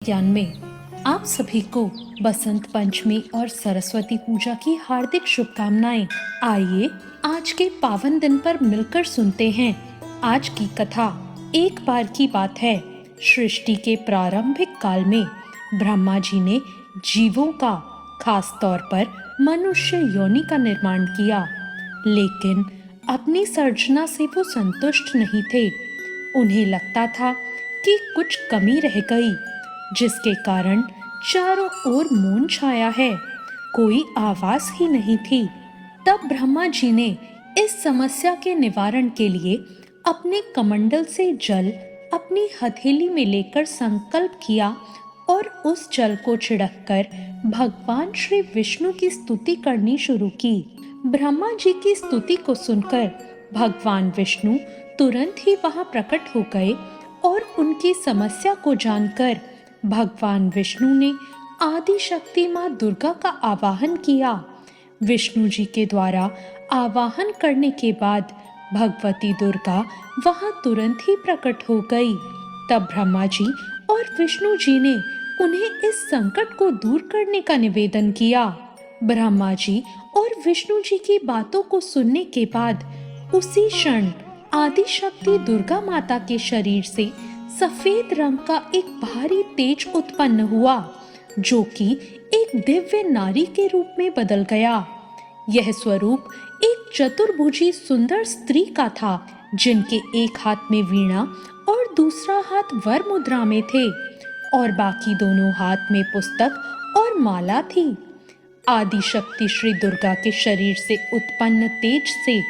विज्ञान में आप सभी को बसंत पंचमी और सरस्वती पूजा की हार्दिक शुभकामनाएं। आइए आज के पावन दिन पर मिलकर सुनते हैं आज की कथा। एक बार की बात है, सृष्टि के प्रारंभिक काल में ब्रह्मा जी ने जीवों का, खास तौर पर मनुष्य योनि का निर्माण किया, लेकिन अपनी सर्जना से वो संतुष्ट नहीं थे। उन्हें लगता था कि कुछ कमी रह गई, जिसके कारण चारों ओर मौन छाया है, कोई आवाज ही नहीं थी। तब ब्रह्मा जी ने इस समस्या के निवारण के लिए अपने कमंडल से जल अपनी हथेली में लेकर संकल्प किया और उस जल को छिड़ककर भगवान श्री विष्णु की स्तुति करनी शुरू की। ब्रह्मा जी की स्तुति को सुनकर भगवान विष्णु तुरंत ही वहां प्रकट हो गए और उनकी समस्या को जानकर भगवान विष्णु ने आदि शक्ति मां दुर्गा का आवाहन किया। विष्णु जी के द्वारा आवाहन करने के बाद भगवती दुर्गा वहां तुरंत ही प्रकट हो गई। तब ब्रह्मा जी और विष्णु जी ने उन्हें इस संकट को दूर करने का निवेदन किया। ब्रह्मा जी और विष्णु जी की बातों को सुनने के बाद उसी क्षण आदि शक्ति दुर्गा माता के शरीर से सफेद रंग का एक भारी तेज उत्पन्न हुआ, जो कि एक दिव्य नारी के रूप में बदल गया। यह स्वरूप एक चतुर्भुजी सुंदर स्त्री का था, जिनके एक हाथ में वीणा और दूसरा हाथ वर मुद्रा में थे और बाकी दोनों हाथ में पुस्तक और माला थी। आदि शक्ति श्री दुर्गा के शरीर से उत्पन्न तेज से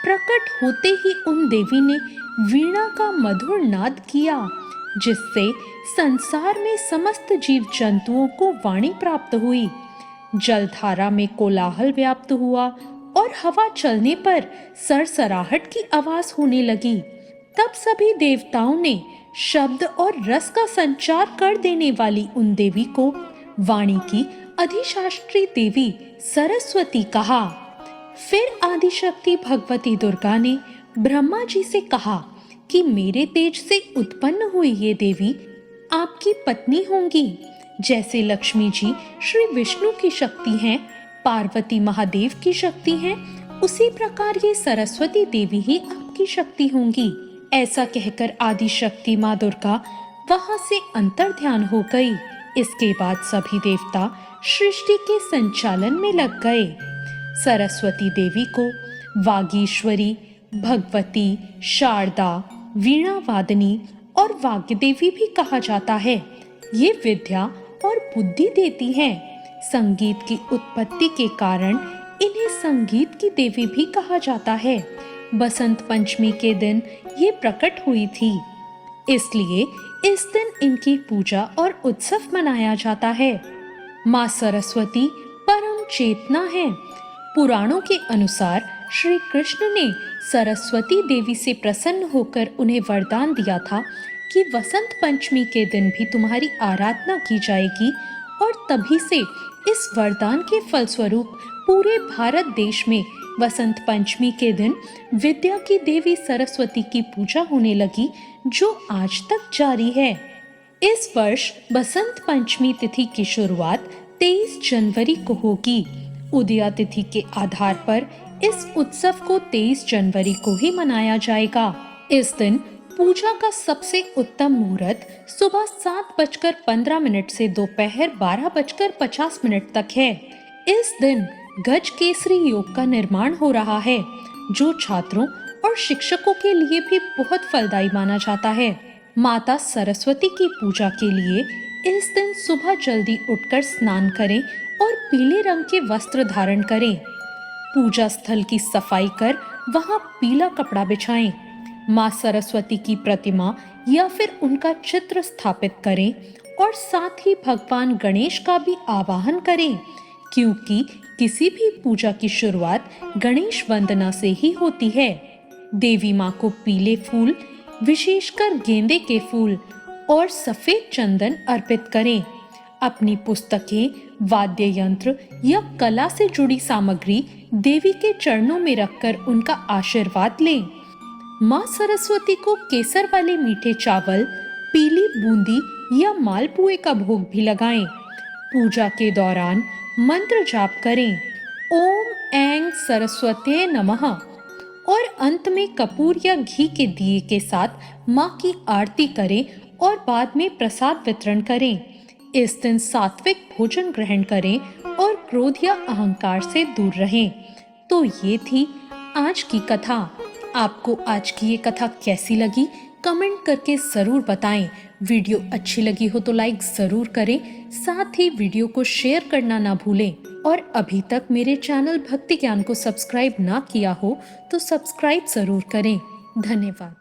प्रकट होते ही उन देवी ने वीणा का मधुर नाद किया, जिससे संसार में समस्त जीव जंतुओं को वाणी प्राप्त हुई। जलधारा में कोलाहल व्याप्त हुआ और हवा चलने पर सरसराहट की आवाज होने लगी। तब सभी देवताओं ने शब्द और रस का संचार कर देने वाली उन देवी को वाणी की अधिशास्त्री देवी सरस्वती कहा। फिर आदिशक्ति भगवती दुर्गा ने ब्रह्मा जी से कहा कि मेरे तेज से उत्पन्न हुई ये देवी आपकी पत्नी होंगी। जैसे लक्ष्मी जी श्री विष्णु की शक्ति हैं, पार्वती महादेव की शक्ति हैं, उसी प्रकार ये सरस्वती देवी ही आपकी शक्ति होंगी। ऐसा कहकर आदिशक्ति माँ दुर्गा वहां से अंतर्ध्यान हो गई। इसके बाद सभी देवता सृष्टि के संचालन में लग गए। सरस्वती देवी को वागीश्वरी, भगवती, शारदा, वीणा वादनी और वाग्य देवी भी कहा जाता है। ये विद्या और बुद्धि देती हैं। संगीत की उत्पत्ति के कारण इन्हें संगीत की देवी भी कहा जाता है। बसंत पंचमी के दिन ये प्रकट हुई थी, इसलिए इस दिन इनकी पूजा और उत्सव मनाया जाता है। माँ सरस्वती परम चेतना है। पुराणों के अनुसार श्री कृष्ण ने सरस्वती देवी से प्रसन्न होकर उन्हें वरदान दिया था कि वसंत पंचमी के दिन भी तुम्हारी आराधना की जाएगी, और तभी से इस वरदान के फलस्वरूप पूरे भारत देश में वसंत पंचमी के दिन विद्या की देवी सरस्वती की पूजा होने लगी, जो आज तक जारी है। इस वर्ष बसंत पंचमी तिथि की शुरुआत 23 जनवरी को होगी। उदया तिथि के आधार पर इस उत्सव को 23 जनवरी को ही मनाया जाएगा। इस दिन पूजा का सबसे उत्तम मुहूर्त सुबह 7:15 से दोपहर 12:50 तक है। इस दिन गज केसरी योग का निर्माण हो रहा है, जो छात्रों और शिक्षकों के लिए भी बहुत फलदायी माना जाता है। माता सरस्वती की पूजा के लिए इस दिन सुबह जल्दी उठकर स्नान करें और पीले रंग के वस्त्र धारण करें। पूजा स्थल की सफाई कर वहां पीला कपड़ा बिछाएं। माँ सरस्वती की प्रतिमा या फिर उनका चित्र स्थापित करें और साथ ही भगवान गणेश का भी आवाहन करें, क्योंकि किसी भी पूजा की शुरुआत गणेश वंदना से ही होती है। देवी माँ को पीले फूल, विशेषकर गेंदे के फूल और सफेद चंदन अर्पित करें। अपनी पुस्तकें, वाद्य यंत्र या कला से जुड़ी सामग्री देवी के चरणों में रखकर उनका आशीर्वाद लें। माँ सरस्वती को केसर वाले मीठे चावल, पीली बूंदी या मालपुए का भोग भी लगाएं। पूजा के दौरान मंत्र जाप करें, ओम ऐं सरस्वते नमः, और अंत में कपूर या घी के दिए के साथ माँ की आरती करें और बाद में प्रसाद वितरण करें। इस दिन सात्विक भोजन ग्रहण करें और क्रोध या अहंकार से दूर रहें। तो ये थी आज की कथा। आपको आज की ये कथा कैसी लगी कमेंट करके ज़रूर बताएं। वीडियो अच्छी लगी हो तो लाइक ज़रूर करें, साथ ही वीडियो को शेयर करना ना भूलें। और अभी तक मेरे चैनल भक्ति ज्ञान को सब्सक्राइब ना किया हो तो सब्सक्राइब ज़रूर करें। धन्यवाद।